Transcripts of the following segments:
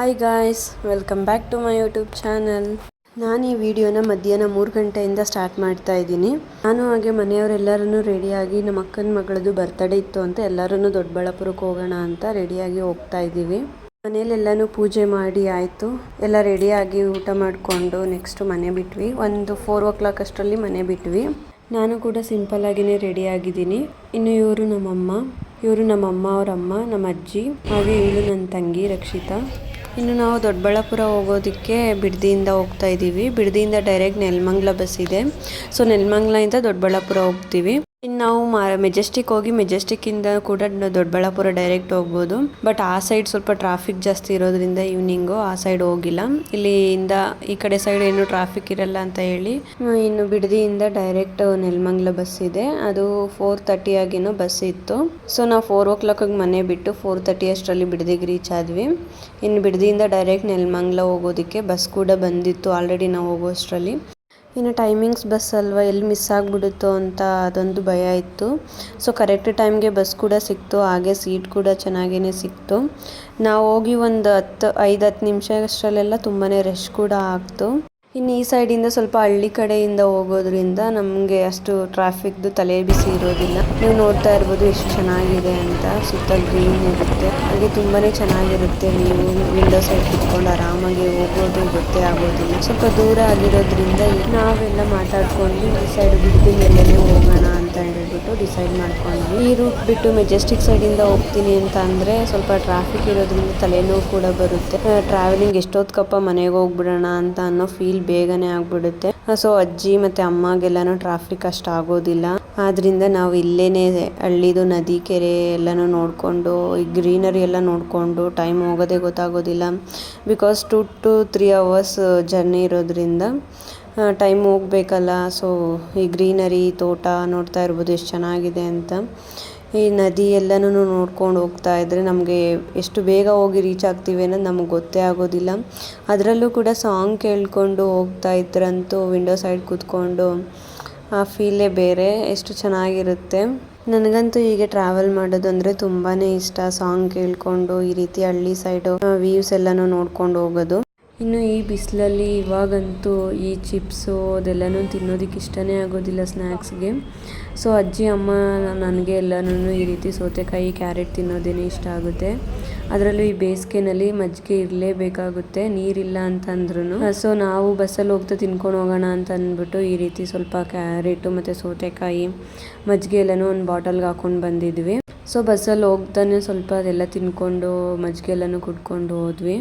Hi guys, welcome back to my YouTube channel. ನಾನು ಈ ವಿಡಿಯೋನ ಮಧ್ಯಾಹ್ನ 3 ಗಂಟೆಯಿಂದ ಸ್ಟಾರ್ಟ್ ಮಾಡ್ತಾ ಇದ್ದೀನಿ. ನಾನು ಹಾಗೆ ಮನೆಯವರೆಲ್ಲರೂ ರೆಡಿಯಾಗಿ ನಮ್ಮ ಅಕ್ಕನ ಮಗಳದು ಬರ್ತ್ಡೇ ಇತ್ತು ಅಂತ ಎಲ್ಲರೂ ದೊಡ್ಡಬಳ್ಳಾಪುರಕ್ಕೆ ಹೋಗೋಣ ಅಂತ ರೆಡಿಯಾಗಿ ಹೋಗ್ತಾ ಇದ್ದೀವಿ. ಮನೇಲೆಲ್ಲನೂ ಪೂಜೆ ಮಾಡಿ ಆಯಿತು, ಎಲ್ಲ ರೆಡಿಯಾಗಿ ಊಟ ಮಾಡಿಕೊಂಡು ನೆಕ್ಸ್ಟ್ ಮನೆ ಬಿಟ್ವಿ. ಒಂದು 4 o'clock ಅಷ್ಟರಲ್ಲಿ ಮನೆ ಬಿಟ್ವಿ. ನಾನು ಕೂಡ ಸಿಂಪಲ್ಲಾಗಿಯೇ ರೆಡಿಯಾಗಿದ್ದೀನಿ. ಇನ್ನು ಇವರು ನಮ್ಮಮ್ಮ ಅವ್ರ ಅಮ್ಮ, ನಮ್ಮ ಅಜ್ಜಿ, ಹಾಗೆ ಇವಳು ನನ್ನ ತಂಗಿ ರಕ್ಷಿತಾ. ಇನ್ನು ನಾವು ದೊಡ್ಡಬಳ್ಳಾಪುರ ಹೋಗೋದಕ್ಕೆ ಬಿಡದಿಯಿಂದ ಹೋಗ್ತಾ ಇದ್ದೀವಿ. ಬಿಡದಿಯಿಂದ ಡೈರೆಕ್ಟ್ ನೆಲಮಂಗಲ ಬಸ್ ಇದೆ. ಸೊ ನೆಲಮಂಗಲದಿಂದ ದೊಡ್ಡಬಳ್ಳಾಪುರ ಹೋಗ್ತೀವಿ. ಇನ್ನು ನಾವು ಮೆಜೆಸ್ಟಿಕ್ ಹೋಗಿ ಮೆಜೆಸ್ಟಿಕ್ಕಿಂದ ಕೂಡ ದೊಡ್ಡಬಳ್ಳಾಪುರ ಡೈರೆಕ್ಟ್ ಹೋಗ್ಬೋದು. ಬಟ್ ಆ ಸೈಡ್ ಸ್ವಲ್ಪ ಟ್ರಾಫಿಕ್ ಜಾಸ್ತಿ ಇರೋದ್ರಿಂದ ಈವ್ನಿಂಗು ಆ ಸೈಡ್ ಹೋಗಿಲ್ಲ. ಇಲ್ಲಿಂದ ಈ ಕಡೆ ಸೈಡ್ ಏನು ಟ್ರಾಫಿಕ್ ಇರಲ್ಲ ಅಂತ ಹೇಳಿ ಇನ್ನು ಬಿಡದಿಯಿಂದ ಡೈರೆಕ್ಟ್ ನೆಲಮಂಗಲ ಬಸ್ ಇದೆ. ಅದು 4:30 ಆಗೇನೋ ಬಸ್ ಇತ್ತು. ಸೊ ನಾವು 4 o'clock ಮನೆ ಬಿಟ್ಟು 4:30 ಅಷ್ಟರಲ್ಲಿ ಬಿಡದಿಗೆ ರೀಚ್ ಆದ್ವಿ. ಇನ್ನು ಬಿಡದಿಯಿಂದ ಡೈರೆಕ್ಟ್ ನೆಲಮಂಗಲ ಹೋಗೋದಕ್ಕೆ ಬಸ್ ಕೂಡ ಬಂದಿತ್ತು ಆಲ್ರೆಡಿ ನಾವು ಹೋಗೋ ಅಷ್ಟರಲ್ಲಿ. ಇನ್ನು ಟೈಮಿಂಗ್ಸ್ ಬಸ್ ಅಲ್ವಾ, ಎಲ್ಲಿ ಮಿಸ್ ಆಗಿಬಿಡುತ್ತೋ ಅಂತ ಅದೊಂದು ಭಯ ಇತ್ತು. ಸೊ ಕರೆಕ್ಟ್ ಟೈಮ್ಗೆ ಬಸ್ ಕೂಡ ಸಿಕ್ತು, ಹಾಗೆ ಸೀಟ್ ಕೂಡ ಚೆನ್ನಾಗೇ ಸಿಕ್ತು. ನಾವು ಹೋಗಿ ಒಂದು 5-10 ನಿಮಿಷ ಅಷ್ಟರಲ್ಲೆಲ್ಲ ತುಂಬಾ ರಶ್ ಕೂಡ ಆಗ್ತು. ಇನ್ನು ಈ ಸೈಡಿಂದ ಸ್ವಲ್ಪ ಹಳ್ಳಿ ಕಡೆಯಿಂದ ಹೋಗೋದ್ರಿಂದ ನಮಗೆ ಅಷ್ಟು ಟ್ರಾಫಿಕ್ದು ತಲೆ ಬಿಸಿ ಇರೋದಿಲ್ಲ. ನೀವು ನೋಡ್ತಾ ಇರ್ಬೋದು ಎಷ್ಟು ಚೆನ್ನಾಗಿದೆ ಅಂತ. ಸುತ್ತ ಗ್ರೀನ್ ಇರುತ್ತೆ, ಹಾಗೆ ತುಂಬಾ ಚೆನ್ನಾಗಿರುತ್ತೆ. ನೀವು ವಿಂಡೋ ಸೈಡ್ ಕುತ್ಕೊಂಡು ಆರಾಮಾಗಿ ಹೋಗೋದು ಗೊತ್ತೇ ಆಗೋದಿಲ್ಲ. ಸ್ವಲ್ಪ ದೂರ ಆಗಿರೋದ್ರಿಂದ ನಾವೆಲ್ಲ ಮಾತಾಡ್ಕೊಂಡು ಈ ಸೈಡ್ ಬಿಟ್ಟು ಮೇಲೇ ಹೋಗೋಣ ಅಂತ ಹೇಳ್ಬಿಟ್ಟು ಡಿಸೈಡ್ ಮಾಡ್ಕೊಂಡ್ವಿ. ಈ ರೂಟ್ ಬಿಟ್ಟು ಮೆಜೆಸ್ಟಿಕ್ ಸೈಡಿಂದ ಹೋಗ್ತೀನಿ ಅಂತ ಅಂದರೆ ಸ್ವಲ್ಪ ಟ್ರಾಫಿಕ್ ಇರೋದ್ರಿಂದ ತಲೆನೋವು ಕೂಡ ಬರುತ್ತೆ. ಟ್ರಾವೆಲಿಂಗ್ ಎಷ್ಟೊತ್ತಕ್ಕಪ್ಪ ಮನೆಗೆ ಹೋಗ್ಬಿಡೋಣ ಅಂತ ಅನ್ನೋ ಫೀಲ್ ಬೇಗನೆ ಆಗ್ಬಿಡುತ್ತೆ. ಸೊ ಅಜ್ಜಿ ಮತ್ತೆ ಅಮ್ಮಗೆಲ್ಲಾನು ಟ್ರಾಫಿಕ್ ಅಷ್ಟು ಆಗೋದಿಲ್ಲ. ಆದ್ರಿಂದ ನಾವು ಇಲ್ಲೇನೆ ಹಳ್ಳಿದು ನದಿ ಕೆರೆ ಎಲ್ಲಾನು ನೋಡ್ಕೊಂಡು ಈ ಗ್ರೀನರಿ ಎಲ್ಲ ನೋಡ್ಕೊಂಡು ಟೈಮ್ ಹೋಗೋದೇ ಗೊತ್ತಾಗೋದಿಲ್ಲ. ಬಿಕಾಸ್ 2 to 3 hours ಜರ್ನಿ ಇರೋದ್ರಿಂದ ಟೈಮ್ ಹೋಗ್ಬೇಕಲ್ಲ. ಸೊ ಈ ಗ್ರೀನರಿ ತೋಟ ನೋಡ್ತಾ ಇರ್ಬೋದು ಎಷ್ಟು ಚೆನ್ನಾಗಿದೆ ಅಂತ. ಈ ನದಿ ಎಲ್ಲನೂ ನೋಡ್ಕೊಂಡು ಹೋಗ್ತಾ ಇದ್ದರೆ ನಮಗೆ ಎಷ್ಟು ಬೇಗ ಹೋಗಿ ರೀಚ್ ಆಗ್ತೀವಿ ಅನ್ನೋದು ನಮಗೆ ಗೊತ್ತೇ ಆಗೋದಿಲ್ಲ. ಅದರಲ್ಲೂ ಕೂಡ ಸಾಂಗ್ ಕೇಳ್ಕೊಂಡು ಹೋಗ್ತಾ ಇದ್ರಂತೂ ವಿಂಡೋ ಸೈಡ್ ಕೂತ್ಕೊಂಡು ಆ ಫೀಲೇ ಬೇರೆ, ಎಷ್ಟು ಚೆನ್ನಾಗಿರುತ್ತೆ. ನನಗಂತೂ ಹೀಗೆ ಟ್ರಾವೆಲ್ ಮಾಡೋದು ಅಂದರೆ ತುಂಬಾ ಇಷ್ಟ. ಸಾಂಗ್ ಕೇಳ್ಕೊಂಡು ಈ ರೀತಿ ಹಳ್ಳಿ ಸೈಡು ವ್ಯೂಸ್ ಎಲ್ಲನೂ ನೋಡ್ಕೊಂಡು ಹೋಗೋದು. ಇನ್ನು ಈ ಬಿಸಿಲಲ್ಲಿ ಇವಾಗಂತೂ ಈ ಚಿಪ್ಸು ಅದೆಲ್ಲನೂ ತಿನ್ನೋದಕ್ಕೆ ಇಷ್ಟನೇ ಆಗೋದಿಲ್ಲ ಸ್ನ್ಯಾಕ್ಸ್ಗೆ. ಸೊ ಅಜ್ಜಿ ಅಮ್ಮ ನನಗೆ ಎಲ್ಲನೂ ಈ ರೀತಿ ಸೌತೆಕಾಯಿ ಕ್ಯಾರೆಟ್ ತಿನ್ನೋದೇನೆ ಇಷ್ಟ ಆಗುತ್ತೆ. ಅದರಲ್ಲೂ ಈ ಬೇಸಿಗೆನಲ್ಲಿ ಮಜ್ಜಿಗೆ ಇರಲೇಬೇಕಾಗುತ್ತೆ, ನೀರಿಲ್ಲ ಅಂತಂದ್ರೂ. ಸೊ ನಾವು ಬಸ್ಸಲ್ಲಿ ಹೋಗ್ತಾ ತಿನ್ಕೊಂಡು ಹೋಗೋಣ ಅಂತ ಅಂದ್ಬಿಟ್ಟು ಈ ರೀತಿ ಸ್ವಲ್ಪ ಕ್ಯಾರೆಟು ಮತ್ತು ಸೌತೆಕಾಯಿ ಮಜ್ಜಿಗೆ ಎಲ್ಲನೂ ಒಂದು ಬಾಟಲ್ಗೆ ಹಾಕ್ಕೊಂಡು ಬಂದಿದ್ವಿ. ಸೊ ಬಸ್ಸಲ್ಲಿ ಹೋಗ್ತಾನೆ ಸ್ವಲ್ಪ ಅದೆಲ್ಲ ತಿನ್ಕೊಂಡು ಮಜ್ಜಿಗೆ ಎಲ್ಲನೂ ಕುಡ್ಕೊಂಡು ಹೋದ್ವಿ.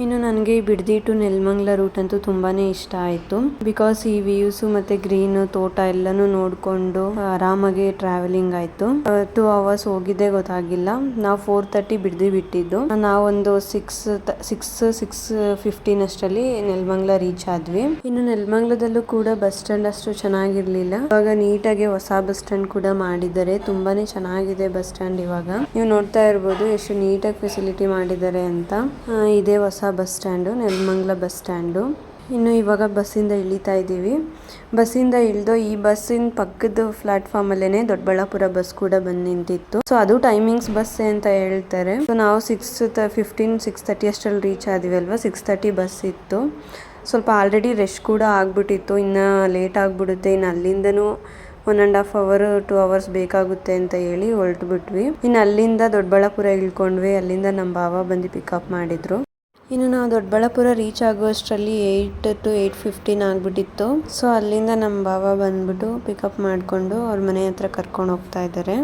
ಇನ್ನು ನನಗೆ ಈ ಬಿಡದಿ ಟು ನೆಲಮಂಗಲ ರೂಟ್ ಅಂತೂ ತುಂಬಾ ಇಷ್ಟ ಆಯಿತು. ಬಿಕಾಸ್ ಈ ವ್ಯೂಸು ಮತ್ತು ಗ್ರೀನ್ ತೋಟ ಎಲ್ಲನೂ ನೋಡಿಕೊಂಡು ಆರಾಮಾಗಿ ಟ್ರಾವೆಲಿಂಗ್ ಆಯಿತು. 2 hours ಹೋಗಿದ್ದೇ ಗೊತ್ತಾಗಿಲ್ಲ. ನಾವು 4:30 ಬಿಡದಿ ಬಿಟ್ಟಿದ್ದು. ನಾವೊಂದು 6:15 ಅಷ್ಟರಲ್ಲಿ ನೆಲಮಂಗಲ ರೀಚ್ ಆದ್ವಿ. ಇನ್ನು ನೆಲಮಂಗಲದಲ್ಲೂ ಕೂಡ ಬಸ್ ಸ್ಟ್ಯಾಂಡ್ ಅಷ್ಟು ಚೆನ್ನಾಗಿರ್ಲಿಲ್ಲ. ಇವಾಗ ನೀಟಾಗಿ ಹೊಸ ಬಸ್ ಸ್ಟ್ಯಾಂಡ್ ಕೂಡ ಮಾಡಿದ್ದಾರೆ. ತುಂಬಾನೇ ಚೆನ್ನಾಗಿದೆ ಬಸ್ ಸ್ಟ್ಯಾಂಡ್. ಇವಾಗ ನೀವು ನೋಡ್ತಾ ಇರ್ಬೋದು ಎಷ್ಟು ನೀಟಾಗಿ ಫೆಸಿಲಿಟಿ ಮಾಡಿದ್ದಾರೆ ಅಂತ. ಇದೇ ಹೊಸ bus stand, Nelamangala bus stand. ಇನ್ನು ಇವಾಗ ಬಸ್ಸಿಂದ ಇಳಿತಾ ಇದ್ದೀವಿ. ಬಸ್ಸಿಂದ ಇಳಿದು ಈ ಬಸ್ಸಿನ ಪಕ್ಕದ ಪ್ಲಾಟ್ಫಾರ್ಮಲ್ಲೇ ದೊಡ್ಡಬಳ್ಳಾಪುರ ಬಸ್ ಕೂಡ ಬಂದು ನಿಂತಿತ್ತು. ಸೊ ಅದು ಟೈಮಿಂಗ್ಸ್ ಬಸ್ ಅಂತ ಹೇಳ್ತಾರೆ. ಸೊ ನಾವು 6:30 ಅಷ್ಟರಲ್ಲಿ ರೀಚ್ ಆದ್ವಿ ಅಲ್ವಾ. 6:30 ಬಸ್ ಇತ್ತು. ಸ್ವಲ್ಪ ಆಲ್ರೆಡಿ ರಶ್ ಕೂಡ ಆಗ್ಬಿಟ್ಟಿತ್ತು. ಇನ್ನು ಲೇಟ್ ಆಗಿಬಿಡುತ್ತೆ, ಇನ್ನು ಅಲ್ಲಿಂದನೂ 1.5 hour 2 hours ಬೇಕಾಗುತ್ತೆ ಅಂತ ಹೇಳಿ ಹೊರಟು ಬಿಟ್ವಿ. ಇನ್ನು ಅಲ್ಲಿಂದ ದೊಡ್ಡಬಳ್ಳಾಪುರ ಇಳ್ಕೊಂಡ್ವಿ. ಅಲ್ಲಿಂದ ನಮ್ಮ ಭಾವ ಬಂದು ಪಿಕಪ್ ಮಾಡಿದ್ರು. ಇನ್ನು ನಾವು ದೊಡ್ಡಬಳ್ಳಾಪುರ ರೀಚ್ ಆಗುವಷ್ಟರಲ್ಲಿ 8 to 8:15 ಆಗಿಬಿಟ್ಟಿತ್ತು. ಸೊ ಅಲ್ಲಿಂದ ನಮ್ಮ ಬಾವ ಬಂದ್ಬಿಟ್ಟು ಪಿಕಪ್ ಮಾಡಿಕೊಂಡು ಅವ್ರ ಮನೆ ಹತ್ರ ಕರ್ಕೊಂಡು ಹೋಗ್ತಾ ಇದ್ದಾರೆ.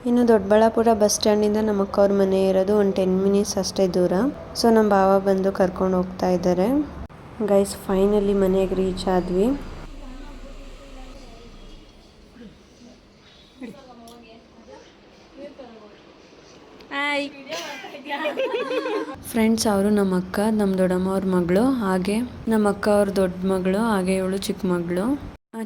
ಇನ್ನು ದೊಡ್ಡಬಳ್ಳಾಪುರ ಬಸ್ ಸ್ಟ್ಯಾಂಡಿಂದ ನಮ್ಮ ಅಕ್ಕ ಅವ್ರ ಮನೆ ಇರೋದು ಒಂದು 10 ಮಿನಿಟ್ಸ್ ಅಷ್ಟೇ ದೂರ. ಸೊ ನಮ್ಮ ಬಾವ ಬಂದು ಕರ್ಕೊಂಡು ಹೋಗ್ತಾ ಇದ್ದಾರೆ. ಗೈಸ್ ಫೈನಲಿ ಮನೆಗೆ ರೀಚ್ ಆದ್ವಿ. ಫ್ರೆಂಡ್ಸ್ ಅವರು ನಮ್ಮ ಅಕ್ಕ, ನಮ್ಮ ದೊಡ್ಡಮ್ಮ ಅವ್ರ ಮಗಳು, ಹಾಗೆ ನಮ್ಮ ಅಕ್ಕ ಅವ್ರ ದೊಡ್ಡ ಮಗಳು, ಹಾಗೆ ಇವಳು ಚಿಕ್ಕ ಮಗಳು.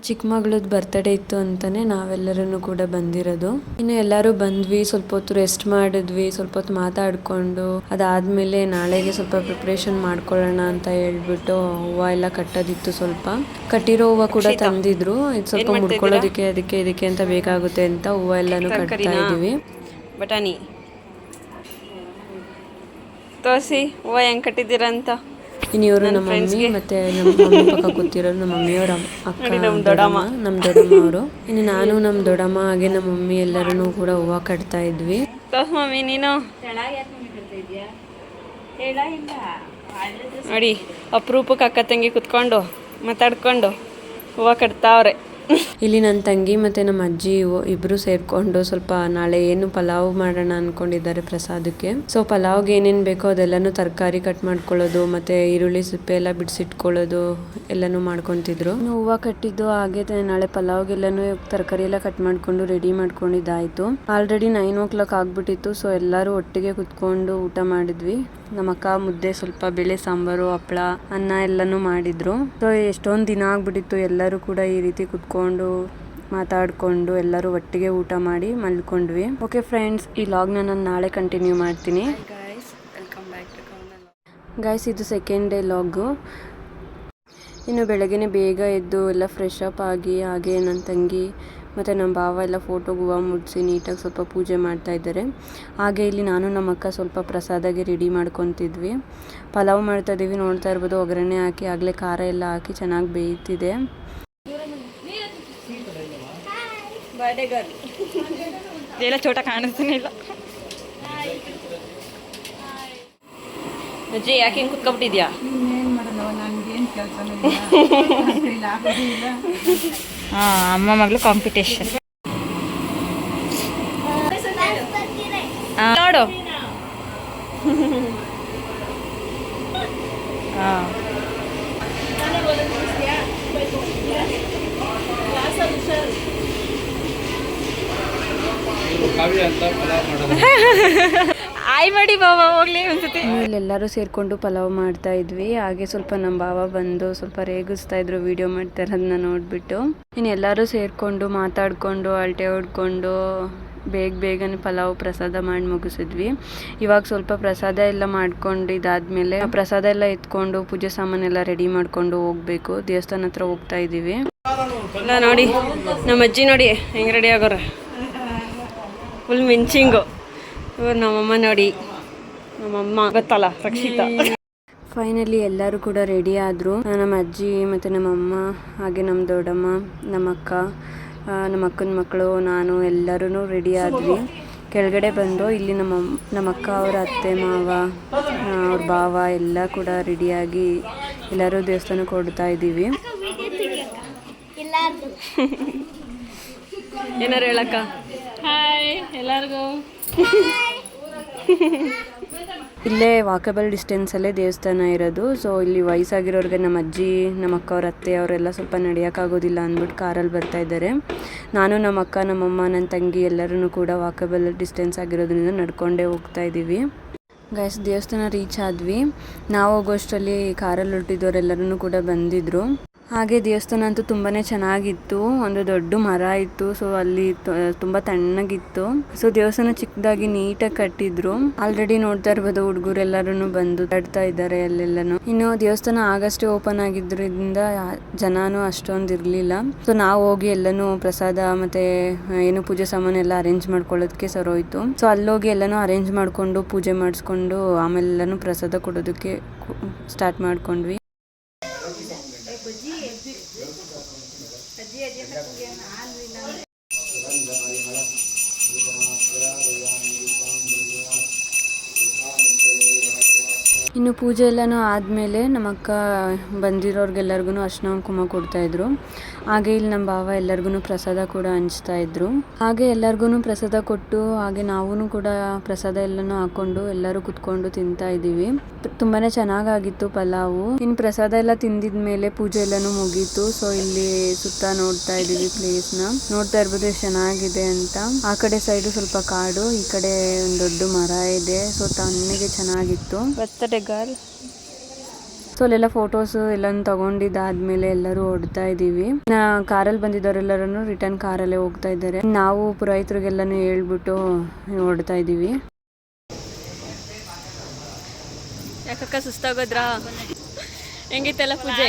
ಚಿಕ್ಕ ಮಗಳದ್ದು ಬರ್ತಡೇ ಇತ್ತು ಅಂತಾನೆ ನಾವೆಲ್ಲರೂ ಕೂಡ ಬಂದಿರೋದು. ಇನ್ನು ಎಲ್ಲರೂ ಬಂದ್ವಿ, ಸ್ವಲ್ಪ ಹೊತ್ತು ರೆಸ್ಟ್ ಮಾಡಿದ್ವಿ, ಸ್ವಲ್ಪ ಹೊತ್ತು ಮಾತಾಡ್ಕೊಂಡು ಅದಾದ್ಮೇಲೆ ನಾಳೆಗೆ ಸ್ವಲ್ಪ ಪ್ರಿಪ್ರೇಷನ್ ಮಾಡ್ಕೊಳ್ಳೋಣ ಅಂತ ಹೇಳ್ಬಿಟ್ಟು ಹೂವು ಎಲ್ಲ ಕಟ್ಟೋದಿತ್ತು. ಸ್ವಲ್ಪ ಕಟ್ಟಿರೋ ಹೂವು ಕೂಡ ತಂದಿದ್ರು. ಇದು ಸ್ವಲ್ಪ ಮುಡ್ಕೊಳ್ಳೋದಕ್ಕೆ ಅದಕ್ಕೆ ಇದಕ್ಕೆ ಅಂತ ಬೇಕಾಗುತ್ತೆ ಅಂತ ಹೂವು ಎಲ್ಲಾನು ಕಟ್ತಾ ಇದೀವಿ. ಬಟಾಣಿ ತೋರಿಸಿ ಹೂವು ಹೆಂಗ್ ಕಟ್ಟಿದ್ದೀರಾ ಅಂತ. ಇನ್ನು ಇವರು ನಮ್ಮ ಮಮ್ಮಿ ಮತ್ತೆ ನಮ್ಮ ಮಮ್ಮಿ ಪಕ್ಕ ಕೂತಿರೋರು ನಮ್ಮ ಮಮ್ಮಿಯವರ ಅಕ್ಕ, ನಮ್ಮ ದೊಡ್ಡಮ್ಮ ಅವರು. ಇನ್ನು ನಾನು ನಮ್ಮ ದೊಡ್ಡಮ್ಮ ಹಾಗೆ ನಮ್ಮ ಮಮ್ಮಿ ಎಲ್ಲರೂ ಕೂಡ ಹೂವು ಕಟ್ತಾ ಇದ್ವಿ. ಮಮ್ಮಿ ನೀನು ನೋಡಿ ಅಪರೂಪಕ್ಕೆ ಅಕ್ಕ ತಂಗಿ ಕುತ್ಕೊಂಡು ಮಾತಾಡ್ಕೊಂಡು ಹೂವು ಕಟ್ತಾವ್ರೆ. ಇಲ್ಲಿ ನನ್ನ ತಂಗಿ ಮತ್ತು ನಮ್ಮ ಅಜ್ಜಿ ಇಬ್ಬರು ಸೇರಿಕೊಂಡು ಸ್ವಲ್ಪ ನಾಳೆ ಏನು ಪಲಾವ್ ಮಾಡೋಣ ಅಂದ್ಕೊಂಡಿದ್ದಾರೆ ಪ್ರಸಾದಕ್ಕೆ. ಸೊ ಪಲಾವ್ಗೆ ಏನೇನು ಬೇಕೋ ಅದೆಲ್ಲನೂ ತರಕಾರಿ ಕಟ್ ಮಾಡ್ಕೊಳ್ಳೋದು ಮತ್ತು ಈರುಳ್ಳಿ ಸಿಪ್ಪೆ ಎಲ್ಲ ಬಿಡಿಸಿಟ್ಕೊಳ್ಳೋದು ಎಲ್ಲನೂ ಮಾಡ್ಕೊತಿದ್ರು. ಹೂವು ಕಟ್ಟಿದ್ದು ಹಾಗೆ ನಾಳೆ ಪಲಾವ್ಗೆಲ್ಲನೂ ತರಕಾರಿ ಎಲ್ಲ ಕಟ್ ಮಾಡಿಕೊಂಡು ರೆಡಿ ಮಾಡ್ಕೊಂಡಿದ್ದಾಯಿತು. ಆಲ್ರೆಡಿ 9 ಆಗ್ಬಿಟ್ಟಿತ್ತು. ಸೊ ಎಲ್ಲರೂ ಒಟ್ಟಿಗೆ ಕುತ್ಕೊಂಡು ಊಟ ಮಾಡಿದ್ವಿ. ನಮ್ಮ ಅಕ್ಕ ಮುದ್ದೆ, ಸ್ವಲ್ಪ ಬೇಳೆ ಸಾಂಬಾರು, ಹಪ್ಪಳ, ಅನ್ನ ಎಲ್ಲನೂ ಮಾಡಿದ್ರು. ಸೊ ಎಷ್ಟೊಂದು ದಿನ ಆಗ್ಬಿಟ್ಟಿತ್ತು. ಎಲ್ಲರೂ ಕೂಡ ಈ ರೀತಿ ಕುತ್ಕೊಂಡು ಮಾತಾಡಿಕೊಂಡು ಎಲ್ಲರೂ ಒಟ್ಟಿಗೆ ಊಟ ಮಾಡಿ ಮಲ್ಕೊಂಡ್ವಿ. ಓಕೆ ಫ್ರೆಂಡ್ಸ್, ಈ ಲಾಗ್ನ ನಾನು ನಾಳೆ ಕಂಟಿನ್ಯೂ ಮಾಡ್ತೀನಿ. ಗೈಸ್ ಇದು ಸೆಕೆಂಡ್ ಡೇ ಲಾಗು. ಇನ್ನು ಬೆಳಗ್ಗೆನೆ ಬೇಗ ಎದ್ದು ಎಲ್ಲ ಫ್ರೆಶ್ ಅಪ್ ಆಗಿ ಹಾಗೆ ನನ್ನ ತಂಗಿ ಮತ್ತು ನಮ್ಮ ಭಾವ ಎಲ್ಲ ಫೋಟೋಗೆ ಹೂವು ಮುಡಿಸಿ ನೀಟಾಗಿ ಸ್ವಲ್ಪ ಪೂಜೆ ಮಾಡ್ತಾ ಇದ್ದಾರೆ. ಹಾಗೆ ಇಲ್ಲಿ ನಾನು ನಮ್ಮ ಅಕ್ಕ ಸ್ವಲ್ಪ ಪ್ರಸಾದಗೆ ರೆಡಿ ಮಾಡ್ಕೊತಿದ್ವಿ. ಪಲಾವ್ ಮಾಡ್ತಾ ಇದ್ದೀವಿ, ನೋಡ್ತಾ ಇರ್ಬೋದು. ಒಗ್ಗರಣೆ ಹಾಕಿ ಆಗಲೇ ಖಾರ ಎಲ್ಲ ಹಾಕಿ ಚೆನ್ನಾಗಿ ಬೇಯ್ತಿದೆ. ಎಲ್ಲ ಚೋಟ ಕಾಣಿಸ್ತಾನೆ ಇಲ್ಲ. ಅಜ್ಜಿ ಯಾಕೆ ಹಿಂಗೆ ಕುತ್ಕೊಬಿಟ್ಟಿದ್ಯಾ? ಅಮ್ಮ ಮಗಳು ಕಾಂಪಿಟೇಷನ್ ನೋಡು. ಆಯ್ ಮಾಡಿ ಬಾಬಾ ಹೋಗ್ಲಿ ಅನ್ಸುತ್ತೆ. ಇಲ್ಲೆಲ್ಲರೂ ಸೇರಿಕೊಂಡು ಪಲಾವ್ ಮಾಡ್ತಾ ಇದ್ವಿ. ಹಾಗೆ ಸ್ವಲ್ಪ ನಮ್ಮ ಭಾವ ಬಂದು ಸ್ವಲ್ಪ ರೇಗಿಸ್ತಾ ಇದ್ರು ವಿಡಿಯೋ ಮಾಡ್ತಾ ಇರೋದನ್ನ ನೋಡಿಬಿಟ್ಟು. ಇನ್ನು ಎಲ್ಲರೂ ಸೇರಿಕೊಂಡು ಮಾತಾಡಿಕೊಂಡು ಅಳತೆ ಹೊಡ್ಕೊಂಡು ಬೇಗನೆ ಪಲಾವ್ ಪ್ರಸಾದ ಮಾಡಿ ಮುಗಿಸಿದ್ವಿ. ಇವಾಗ ಸ್ವಲ್ಪ ಪ್ರಸಾದ ಎಲ್ಲ ಮಾಡ್ಕೊಂಡು ಇದಾದ್ಮೇಲೆ ಪ್ರಸಾದ ಎಲ್ಲ ಎತ್ಕೊಂಡು ಪೂಜೆ ಸಾಮಾನೆಲ್ಲ ರೆಡಿ ಮಾಡ್ಕೊಂಡು ಹೋಗ್ಬೇಕು. ದೇವಸ್ಥಾನ ಹತ್ರ ಹೋಗ್ತಾ ಇದ್ದೀವಿ. ಇಲ್ಲ ನೋಡಿ ನಮ್ಮ ಅಜ್ಜಿ ನೋಡಿ ಹೆಂಗೆ ರೆಡಿ ಆಗೋರ, ಫುಲ್ ಮಿಂಚಿಂಗು. ಇವ್ರು ನಮ್ಮಮ್ಮ ನೋಡಿ, ನಮ್ಮಮ್ಮ ಗೊತ್ತಲ್ಲ ರಕ್ಷಿತಾ. ಫೈನಲಿ ಎಲ್ಲರೂ ಕೂಡ ರೆಡಿ ಆದರು. ನಮ್ಮ ಅಜ್ಜಿ ಮತ್ತು ನಮ್ಮಮ್ಮ ಹಾಗೆ ನಮ್ಮ ದೊಡ್ಡಮ್ಮ, ನಮ್ಮ ಅಕ್ಕ, ನಮ್ಮ ಅಕ್ಕನ ಮಕ್ಕಳು, ನಾನು ಎಲ್ಲರೂ ರೆಡಿ ಆದ್ವಿ. ಕೆಳಗಡೆ ಬಂದು ಇಲ್ಲಿ ನಮ್ಮ ಅಕ್ಕ ಅವರ ಅತ್ತೆ ಮಾವ ಅವ್ರ ಭಾವ ಎಲ್ಲ ಕೂಡ ರೆಡಿಯಾಗಿ ಎಲ್ಲರೂ ದೇವಸ್ಥಾನಕ್ಕೆ ಹೊಡ್ತಾ ಇದ್ದೀವಿ. ಏನಾರು ಹೇಳಕ್ಕ? ಹಾಯ್ ಎಲ್ಲರಿಗೂ. ಇಲ್ಲೇ ವಾಕಬಲ್ ಡಿಸ್ಟೆನ್ಸಲ್ಲೇ ದೇವಸ್ಥಾನ ಇರೋದು. ಸೊ ಇಲ್ಲಿ ವಯಸ್ಸಾಗಿರೋರಿಗೆ ನಮ್ಮ ಅಜ್ಜಿ, ನಮ್ಮ ಅಕ್ಕ ಅವ್ರ ಅತ್ತೆ ಅವರೆಲ್ಲ ಸ್ವಲ್ಪ ನಡೆಯೋಕ್ಕಾಗೋದಿಲ್ಲ ಅಂದ್ಬಿಟ್ಟು ಕಾರಲ್ಲಿ ಬರ್ತಾ ಇದ್ದಾರೆ. ನಾನು, ನಮ್ಮ ಅಕ್ಕ, ನಮ್ಮಮ್ಮ, ನನ್ನ ತಂಗಿ ಎಲ್ಲರೂ ಕೂಡ ವಾಕಬಲ್ ಡಿಸ್ಟೆನ್ಸ್ ಆಗಿರೋದ್ರಿಂದ ನಡ್ಕೊಂಡೇ ಹೋಗ್ತಾ ಇದ್ದೀವಿ. ಗೈಸ್ ದೇವಸ್ಥಾನ ರೀಚ್ ಆದ್ವಿ. ನಾವು ಹೋಗೋಷ್ಟರಲ್ಲಿ ಕಾರಲ್ಲಿ ಹೊರಟಿದ್ದವರೆಲ್ಲರೂ ಕೂಡ ಬಂದಿದ್ರು. ಹಾಗೆ ದೇವಸ್ಥಾನ ಅಂತೂ ತುಂಬಾ ಚೆನ್ನಾಗಿತ್ತು. ಒಂದು ದೊಡ್ಡ ಮರ ಇತ್ತು. ಸೊ ಅಲ್ಲಿ ತುಂಬ ತಣ್ಣಗಿತ್ತು. ಸೊ ದೇವಸ್ಥಾನ ಚಿಕ್ಕದಾಗಿ ನೀಟಾಗಿ ಕಟ್ಟಿದ್ರು. ಆಲ್ರೆಡಿ ನೋಡ್ತಾ ಇರ್ಬೋದು ಹುಡುಗರೆಲ್ಲರೂ ಬಂದು ತಡ್ತಾ ಇದ್ದಾರೆ ಅಲ್ಲೆಲ್ಲನು. ಇನ್ನು ದೇವಸ್ಥಾನ ಆಗಷ್ಟೇ ಓಪನ್ ಆಗಿದ್ರಿಂದ ಜನನೂ ಅಷ್ಟೊಂದು ಇರಲಿಲ್ಲ. ಸೊ ನಾವು ಹೋಗಿ ಎಲ್ಲನೂ ಪ್ರಸಾದ ಮತ್ತೆ ಏನು ಪೂಜೆ ಸಾಮಾನೆಲ್ಲ ಅರೇಂಜ್ ಮಾಡ್ಕೊಳ್ಳೋದಕ್ಕೆ ಸರೋಯ್ತು. ಸೊ ಅಲ್ಲೋಗಿ ಎಲ್ಲನೂ ಅರೇಂಜ್ ಮಾಡಿಕೊಂಡು ಪೂಜೆ ಮಾಡಿಸ್ಕೊಂಡು ಆಮೇಲೆ ಎಲ್ಲನೂ ಪ್ರಸಾದ ಕೊಡೋದಕ್ಕೆ ಸ್ಟಾರ್ಟ್ ಮಾಡ್ಕೊಂಡ್ವಿ. ಇನ್ನು ಪೂಜೆ ಎಲ್ಲನೂ ಆದಮೇಲೆ ನಮ್ಮ ಅಕ್ಕ ಬಂದಿರೋರ್ಗೆಲ್ಲರಿಗೂ ಅರ್ಶಿನ ಕುಂಕುಮ ಕೊಡ್ತಾಯಿದ್ರು. ಹಾಗೆ ಇಲ್ಲಿ ನಮ್ಮ ಭಾವ ಎಲ್ಲರಿಗೂ ಪ್ರಸಾದ ಕೂಡ ಹಂಚ್ತಾಯಿದ್ರು. ಹಾಗೆ ಎಲ್ಲರಿಗೂ ಪ್ರಸಾದ ಕೊಟ್ಟು ಹಾಗೆ ನಾವು ಕೂಡ ಪ್ರಸಾದ ಎಲ್ಲನೂ ಹಾಕ್ಕೊಂಡು ಎಲ್ಲರೂ ಕುತ್ಕೊಂಡು ತಿಂತಾ ಇದ್ದೀವಿ. ತುಂಬಾ ಚೆನ್ನಾಗಾಗಿತ್ತು ಪಲಾವು. ಇನ್ನು ಪ್ರಸಾದ ಎಲ್ಲ ತಿಂದಿದ್ಮೇಲೆ ಪೂಜೆ ಎಲ್ಲನೂ ಮುಗೀತು. ಸೊ ಇಲ್ಲಿ ಸುತ್ತ ನೋಡ್ತಾ ಇದ್ದೀವಿ ಪ್ಲೇಸ್ನ. ನೋಡ್ತಾ ಇರ್ಬೋದು ಎಷ್ಟು ಚೆನ್ನಾಗಿದೆ ಅಂತ. ಆ ಕಡೆ ಸೈಡು ಸ್ವಲ್ಪ ಕಾಡು, ಈ ಕಡೆ ಒಂದು ದೊಡ್ಡ ಮರ ಇದೆ. ಸೊ ತಣ್ಣಗೆ ಚೆನ್ನಾಗಿತ್ತು. Birthday girl. ಸೊ ಅಲ್ಲೆಲ್ಲ ಫೋಟೋಸ್ ಎಲ್ಲ ತಗೊಂಡಿದ್ದಾದ್ಮೇಲೆ ಎಲ್ಲರೂ ಹೊಡ್ತಾ ಇದೀವಿ. ಕಾರಲ್ಲಿ ಬಂದಿದ್ದವರೆಲ್ಲರೂ ರಿಟರ್ನ್ ಕಾರಲ್ಲೇ ಹೋಗ್ತಾ ಇದ್ದಾರೆ. ನಾವು ಪುರೋಹಿತರಿಗೆಲ್ಲಾನು ಹೇಳ್ಬಿಟ್ಟು ಹೊಡ್ತಾ ಇದೀವಿ. ಯಾಕಕ್ಕ ಸುಸ್ತಾಗೋದ್ರಾ? ಹೆಂಗಿತ್ತಲ್ಲ ಪೂಜೆ?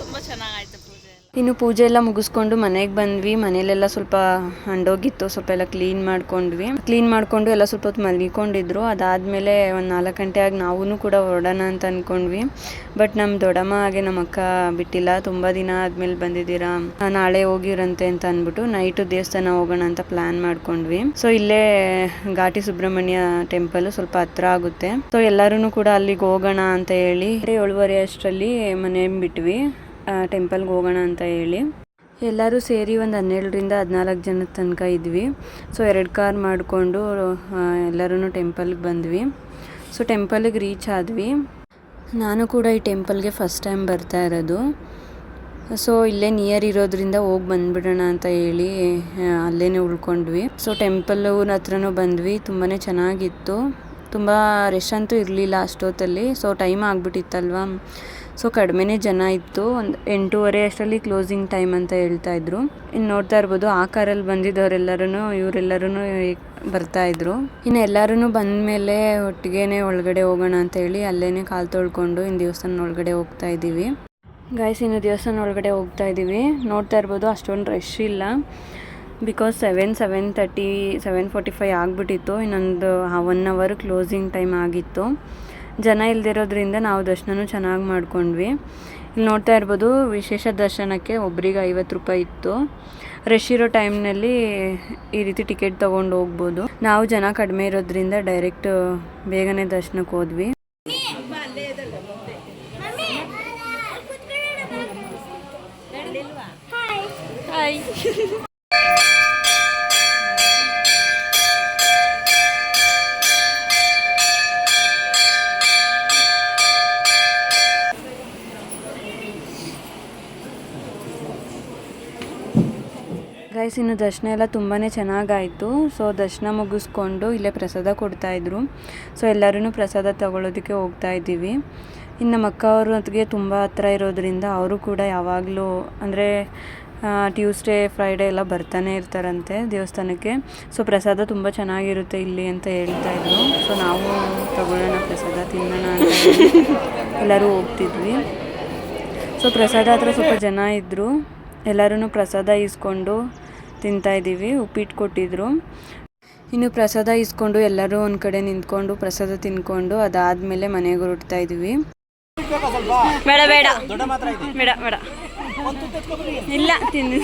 ತುಂಬಾ ಚೆನ್ನಾಗಾಯ್ತು ಪೂಜೆ. ಇನ್ನು ಪೂಜೆ ಎಲ್ಲ ಮುಗಿಸ್ಕೊಂಡು ಮನೆಗೆ ಬಂದ್ವಿ. ಮನೇಲೆಲ್ಲ ಸ್ವಲ್ಪ ಹಂಡೋಗಿತ್ತು, ಸ್ವಲ್ಪ ಎಲ್ಲ ಕ್ಲೀನ್ ಮಾಡ್ಕೊಂಡು ಎಲ್ಲ ಸ್ವಲ್ಪ ಹೊತ್ತು ಮಲ್ಕೊಂಡಿದ್ರು. ಅದಾದಮೇಲೆ ಒಂದು 4 ಗಂಟೆ ಆಗಿ ನಾವೂ ಕೂಡ ಹೊರಡೋಣ ಅಂತ ಅಂದ್ಕೊಂಡ್ವಿ. ಬಟ್ ನಮ್ಮ ದೊಡ್ಡಮ್ಮ ಹಾಗೆ ನಮ್ಮ ಅಕ್ಕ ಬಿಟ್ಟಿಲ್ಲ. ತುಂಬ ದಿನ ಆದಮೇಲೆ ಬಂದಿದ್ದೀರಾ, ನಾಳೆ ಹೋಗಿರಂತೆ ಅಂತ ಅಂದ್ಬಿಟ್ಟು ನೈಟು ದೇವಸ್ಥಾನ ಹೋಗೋಣ ಅಂತ ಪ್ಲ್ಯಾನ್ ಮಾಡ್ಕೊಂಡ್ವಿ. ಸೊ ಇಲ್ಲೇ ಘಾಟಿ ಸುಬ್ರಹ್ಮಣ್ಯ ಟೆಂಪಲ್ ಸ್ವಲ್ಪ ಹತ್ರ ಆಗುತ್ತೆ. ಸೊ ಎಲ್ಲರೂ ಕೂಡ ಅಲ್ಲಿಗೆ ಹೋಗೋಣ ಅಂತ ಹೇಳಿ 7:30 ಅಷ್ಟರಲ್ಲಿ ಮನೆ ಬಿಟ್ವಿ. ಟೆಂಪಲ್ಗೆ ಹೋಗೋಣ ಅಂತ ಹೇಳಿ ಎಲ್ಲರೂ ಸೇರಿ ಒಂದು 12ರಿಂದ 14 ಜನದ ತನಕ ಇದ್ವಿ. ಸೊ 2 ಕಾರ್ ಮಾಡಿಕೊಂಡು ಎಲ್ಲರೂ ಟೆಂಪಲ್ಗೆ ಬಂದ್ವಿ. ಸೊ ಟೆಂಪಲ್ಗೆ ರೀಚ್ ಆದ್ವಿ. ನಾನು ಕೂಡ ಈ ಟೆಂಪಲ್ಗೆ ಫಸ್ಟ್ ಟೈಮ್ ಬರ್ತಾ ಇರೋದು. ಸೊ ಇಲ್ಲೇ ನಿಯರ್ ಇರೋದ್ರಿಂದ ಹೋಗಿ ಬಂದುಬಿಡೋಣ ಅಂತ ಹೇಳಿ ಅಲ್ಲೇ ಉಳ್ಕೊಂಡ್ವಿ. ಸೊ ಟೆಂಪಲ್ ಹತ್ರನೂ ಬಂದ್ವಿ. ತುಂಬಾ ಚೆನ್ನಾಗಿತ್ತು. ತುಂಬ ರಶ್ ಅಂತೂ ಇರಲಿಲ್ಲ ಅಷ್ಟೊತ್ತಲ್ಲಿ. ಸೊ ಟೈಮ್ ಆಗಿಬಿಟ್ಟಿತ್ತಲ್ವ, ಸೊ ಕಡಿಮೆನೇ ಜನ ಇತ್ತು. ಒಂದು 8:30 ಅಷ್ಟರಲ್ಲಿ ಕ್ಲೋಸಿಂಗ್ ಟೈಮ್ ಅಂತ ಹೇಳ್ತಾಯಿದ್ರು. ಇನ್ನು ನೋಡ್ತಾ ಇರ್ಬೋದು ಆ ಕಾರಲ್ಲಿ ಬಂದಿದ್ದವರೆಲ್ಲರೂ ಇವರೆಲ್ಲರೂ ಬರ್ತಾಯಿದ್ರು. ಇನ್ನು ಎಲ್ಲರೂ ಬಂದಮೇಲೆ ಒಟ್ಟಿಗೆ ಒಳಗಡೆ ಹೋಗೋಣ ಅಂತ ಹೇಳಿ ಅಲ್ಲೇ ಕಾಲು ತೊಳ್ಕೊಂಡು ಇನ್ನು ದೇವಸ್ಥಾನ ಒಳಗಡೆ ಹೋಗ್ತಾ ಇದ್ದೀವಿ. ಗಾಯ್ಸ್ ಇನ್ನು ದೇವಸ್ಥಾನ ಒಳಗಡೆ ಹೋಗ್ತಾ ಇದ್ದೀವಿ. ನೋಡ್ತಾ ಇರ್ಬೋದು ಅಷ್ಟೊಂದು ರಶ್ ಇಲ್ಲ. ಬಿಕಾಸ್ 7:30 7:45 ಆಗಿಬಿಟ್ಟಿತ್ತು. ಇನ್ನೊಂದು 1 ಅವರ್ ಕ್ಲೋಸಿಂಗ್ ಟೈಮ್ ಆಗಿತ್ತು. ಜನ ಇಲ್ದಿರೋದ್ರಿಂದ ನಾವು ದರ್ಶನನೂ ಚೆನ್ನಾಗಿ ಮಾಡ್ಕೊಂಡ್ವಿ. ಇಲ್ಲಿ ನೋಡ್ತಾ ಇರ್ಬೋದು ವಿಶೇಷ ದರ್ಶನಕ್ಕೆ ಒಬ್ರಿಗೆ 50 ರೂಪಾಯಿ ಇತ್ತು. ರಶ್ ಇರೋ ಟೈಮ್ನಲ್ಲಿ ಈ ರೀತಿ ಟಿಕೆಟ್ ತೊಗೊಂಡು ಹೋಗ್ಬೋದು. ನಾವು ಜನ ಕಡಿಮೆ ಇರೋದ್ರಿಂದ ಡೈರೆಕ್ಟ್ ಬೇಗನೆ ದರ್ಶನಕ್ಕೆ ಹೋದ್ವಿ. ಹಾಯ್. ಗೈಸ್ ಇನ್ನು ದರ್ಶನ ಎಲ್ಲ ತುಂಬಾ ಚೆನ್ನಾಗಾಯಿತು. ಸೊ ದರ್ಶನ ಮುಗಿಸ್ಕೊಂಡು ಇಲ್ಲೇ ಪ್ರಸಾದ ಕೊಡ್ತಾಯಿದ್ರು. ಸೊ ಎಲ್ಲರೂ ಪ್ರಸಾದ ತಗೊಳ್ಳೋದಕ್ಕೆ ಹೋಗ್ತಾ ಇದ್ದೀವಿ. ಇನ್ನು ನಮ್ಮ ಅಕ್ಕ ಅವ್ರಿಗೆ ತುಂಬ ಹತ್ರ ಇರೋದ್ರಿಂದ ಅವರು ಕೂಡ ಯಾವಾಗಲೂ ಅಂದರೆ ಟ್ಯೂಸ್ಡೇ ಫ್ರೈಡೇ ಎಲ್ಲ ಬರ್ತಾನೆ ಇರ್ತಾರಂತೆ ದೇವಸ್ಥಾನಕ್ಕೆ. ಸೊ ಪ್ರಸಾದ ತುಂಬ ಚೆನ್ನಾಗಿರುತ್ತೆ ಇಲ್ಲಿ ಅಂತ ಹೇಳ್ತಾಯಿದ್ರು. ಸೊ ನಾವು ತಗೊಳ್ಳೋಣ ಪ್ರಸಾದ ತಿನ್ನೋಣ ಅಂತ ಎಲ್ಲರೂ ಹೋಗ್ತಿದ್ವಿ. ಸೊ ಪ್ರಸಾದ ಹತ್ರ ಸ್ವಲ್ಪ ಜನ ಇದ್ದರು. ಎಲ್ಲರೂ ಪ್ರಸಾದ ಇಸ್ಕೊಂಡು ತಿಂತಾಯಿದ್ದೀವಿ. ಉಪ್ಪಿಟ್ಟು ಕೊಟ್ಟಿದ್ರು. ಇನ್ನು ಪ್ರಸಾದ ಇಸ್ಕೊಂಡು ಎಲ್ಲರೂ ಒಂದು ಕಡೆ ನಿಂತ್ಕೊಂಡು ಪ್ರಸಾದ ತಿನ್ಕೊಂಡು ಅದಾದಮೇಲೆ ಮನೆಗೆ ಹೊರಡ್ತಾ ಇದ್ದೀವಿ. ಬೇಡ ಬೇಡ ಬೇಡ ಬೇಡ ಇಲ್ಲ ತಿನ್ನು.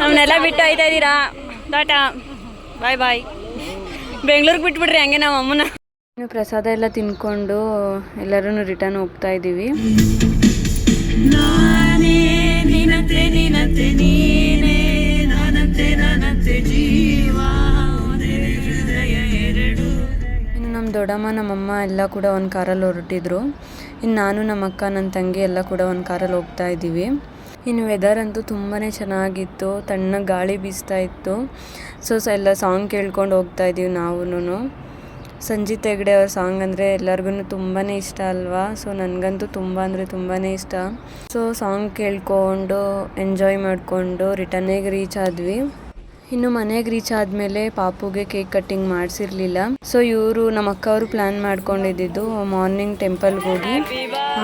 ನಮ್ಮನ್ನೆಲ್ಲ ಬಿಟ್ಟು ಹೋಯ್ತಾ ಇದ್ದೀರಾ? ಟಾಟಾ ಬಾಯ್ ಬಾಯ್. ಬೆಂಗ್ಳೂರಿಗೆ ಬಿಟ್ಬಿಡ್ರಿ ಹಂಗೆ ನಮ್ಮ ಅಮ್ಮನ. ಇನ್ನು ಪ್ರಸಾದ ಎಲ್ಲ ತಿನ್ಕೊಂಡು ಎಲ್ಲರೂ ರಿಟರ್ನ್ ಹೋಗ್ತಾ ಇದ್ದೀವಿ. ಇನ್ನು ನಮ್ಮ ದೊಡ್ಡಮ್ಮ ನಮ್ಮಮ್ಮ ಎಲ್ಲ ಕೂಡ ಒಂದು ಕಾರಲ್ಲಿ ಹೊರಟಿದ್ರು. ಇನ್ನು ನಾನು ನಮ್ಮ ಅಕ್ಕ ನನ್ನ ತಂಗಿ ಎಲ್ಲ ಕೂಡ ಒಂದು ಕಾರಲ್ಲಿ ಹೋಗ್ತಾ ಇದ್ದೀವಿ. ಇನ್ನು ವೆದರ್ ಅಂತೂ ತುಂಬಾ ಚೆನ್ನಾಗಿತ್ತು. ತಣ್ಣಗೆ ಗಾಳಿ ಬೀಸ್ತಾ ಇತ್ತು. ಸೊ ಎಲ್ಲ ಸಾಂಗ್ ಕೇಳ್ಕೊಂಡು ಹೋಗ್ತಾ ಇದ್ದೀವಿ ನಾವೂ. ಸಂಜಿತ್ ಹೆಗ್ಡೆ ಅವ್ರ ಸಾಂಗ್ ಅಂದರೆ ಎಲ್ಲರಿಗೂ ತುಂಬಾ ಇಷ್ಟ ಅಲ್ವಾ. ಸೊ ನನಗಂತೂ ತುಂಬ ಅಂದರೆ ತುಂಬಾ ಇಷ್ಟ. ಸೊ ಸಾಂಗ್ ಕೇಳ್ಕೊಂಡು ಎಂಜಾಯ್ ಮಾಡಿಕೊಂಡು ರಿಟರ್ನಿಗೆ ರೀಚ್ ಆದ್ವಿ. ಇನ್ನು ಮನೆಗೆ ರೀಚ್ ಆದಮೇಲೆ ಪಾಪುಗೆ ಕೇಕ್ ಕಟ್ಟಿಂಗ್ ಮಾಡಿಸಿರ್ಲಿಲ್ಲ. ಸೊ ಇವರು ನಮ್ಮ ಅಕ್ಕ ಅವರು ಪ್ಲ್ಯಾನ್ ಮಾಡ್ಕೊಂಡಿದ್ದು ಮಾರ್ನಿಂಗ್ ಟೆಂಪಲ್ಗೆ ಹೋಗಿ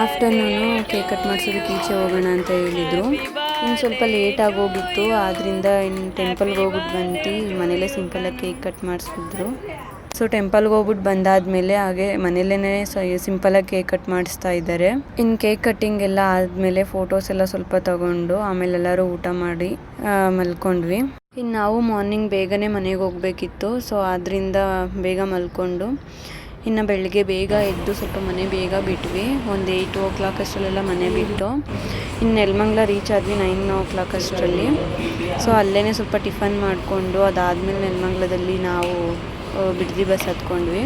ಆಫ್ಟರ್ನೂನು ಕೇಕ್ ಕಟ್ ಮಾಡಿಸೋದಕ್ಕೆ ಈಚೆ ಹೋಗೋಣ ಅಂತ ಹೇಳಿದರು. ಇನ್ನು ಸ್ವಲ್ಪ ಲೇಟಾಗಿ ಹೋಗಿತ್ತು. ಆದ್ದರಿಂದ ಇನ್ನು ಟೆಂಪಲ್ಗೆ ಹೋಗ್ಬಿಟ್ಟು ಬಂದು ಮನೇಲೇ ಸಿಂಪಲಾಗಿ ಕೇಕ್ ಕಟ್ ಮಾಡಿಸಿದ್ರು. ಸೊ ಟೆಂಪಲ್ಗೆ ಹೋಗ್ಬಿಟ್ಟು ಬಂದಾದಮೇಲೆ ಹಾಗೆ ಮನೇಲೇ ಸಿಂಪಲಾಗಿ ಕೇಕ್ ಕಟ್ ಮಾಡಿಸ್ತಾ ಇದ್ದಾರೆ. ಇನ್ನು ಕೇಕ್ ಕಟ್ಟಿಂಗ್ ಎಲ್ಲ ಆದಮೇಲೆ ಫೋಟೋಸ್ ಎಲ್ಲ ಸ್ವಲ್ಪ ತಗೊಂಡು ಆಮೇಲೆ ಎಲ್ಲರೂ ಊಟ ಮಾಡಿ ಮಲ್ಕೊಂಡ್ವಿ. ಇನ್ನು ನಾವು ಮಾರ್ನಿಂಗ್ ಬೇಗನೆ ಮನೆಗೆ ಹೋಗಬೇಕಿತ್ತು. ಸೊ ಆದ್ದರಿಂದ ಬೇಗ ಮಲ್ಕೊಂಡು ಇನ್ನು ಬೆಳಗ್ಗೆ ಬೇಗ ಎದ್ದು ಸ್ವಲ್ಪ ಮನೆ ಬೇಗ ಬಿಟ್ವಿ. ಒಂದು 8 ಅಷ್ಟರಲ್ಲೆಲ್ಲ ಮನೆ ಬಿಟ್ಟು ಇನ್ನು ನೆಲಮಂಗಲ ರೀಚ್ ಆದ್ವಿ 9 ಅಷ್ಟರಲ್ಲಿ. ಸೊ ಅಲ್ಲೇ ಸ್ವಲ್ಪ ಟಿಫನ್ ಮಾಡಿಕೊಂಡು ಅದಾದಮೇಲೆ ನೆಲಮಂಗಲದಲ್ಲಿ ನಾವು ಬಿಡದಿ ಬಸ್ ಹತ್ಕೊಂಡ್ವಿ.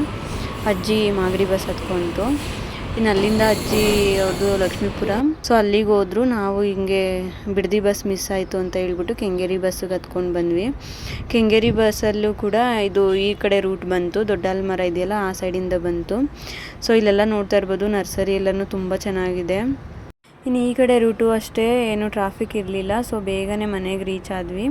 ಅಜ್ಜಿ ಮಾಗಡಿ ಬಸ್ ಹತ್ಕೊಂತು. ಇನ್ನು ಅಲ್ಲಿಂದ ಅಜ್ಜಿ ಅವ್ರದ್ದು ಲಕ್ಷ್ಮೀಪುರ. ಸೊ ಅಲ್ಲಿಗೆ ಹೋದ್ರು. ನಾವು ಹಿಂಗೆ ಬಿಡದಿ ಬಸ್ ಮಿಸ್ ಆಯಿತು ಅಂತ ಹೇಳ್ಬಿಟ್ಟು ಕೆಂಗೇರಿ ಬಸ್ಸಿಗೆ ಹತ್ಕೊಂಡು ಬಂದ್ವಿ. ಕೆಂಗೇರಿ ಬಸ್ಸಲ್ಲೂ ಕೂಡ ಇದು ಈ ಕಡೆ ರೂಟ್ ಬಂತು, ದೊಡ್ಡ ಆಲ್ಮರ ಇದೆಯಲ್ಲ ಆ ಸೈಡಿಂದ ಬಂತು. ಸೊ ಇಲ್ಲೆಲ್ಲ ನೋಡ್ತಾ ಇರ್ಬೋದು ನರ್ಸರಿ ಎಲ್ಲನೂ ತುಂಬ ಚೆನ್ನಾಗಿದೆ. ಇನ್ನು ಈ ಕಡೆ ರೂಟು ಅಷ್ಟೇ ಏನು ಟ್ರಾಫಿಕ್ ಇರಲಿಲ್ಲ. ಸೊ ಬೇಗನೆ ಮನೆಗೆ ರೀಚ್ ಆದ್ವಿ.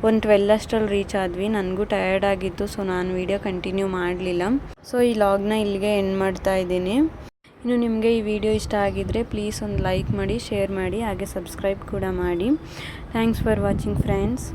ಒಂದು 12 ಅಷ್ಟರಲ್ಲಿ ರೀಚ್ ಆದ್ವಿ. ನನಗೂ ಟಯರ್ಡ್ ಆಗಿತ್ತು. ಸೊ ನಾನು ವೀಡಿಯೋ ಕಂಟಿನ್ಯೂ ಮಾಡಲಿಲ್ಲ. ಸೊ ಈ ಲಾಗ್ನ ಇಲ್ಲಿಗೆ ಎಂಡ್ ಮಾಡ್ತಾ ಇದ್ದೀನಿ. ಇನ್ನು ನಿಮಗೆ ಈ ವಿಡಿಯೋ ಇಷ್ಟ ಆಗಿದ್ದರೆ ಪ್ಲೀಸ್ ಒಂದು ಲೈಕ್ ಮಾಡಿ, ಶೇರ್ ಮಾಡಿ, ಹಾಗೆ ಸಬ್ಸ್ಕ್ರೈಬ್ ಕೂಡ ಮಾಡಿ. Thanks for watching friends.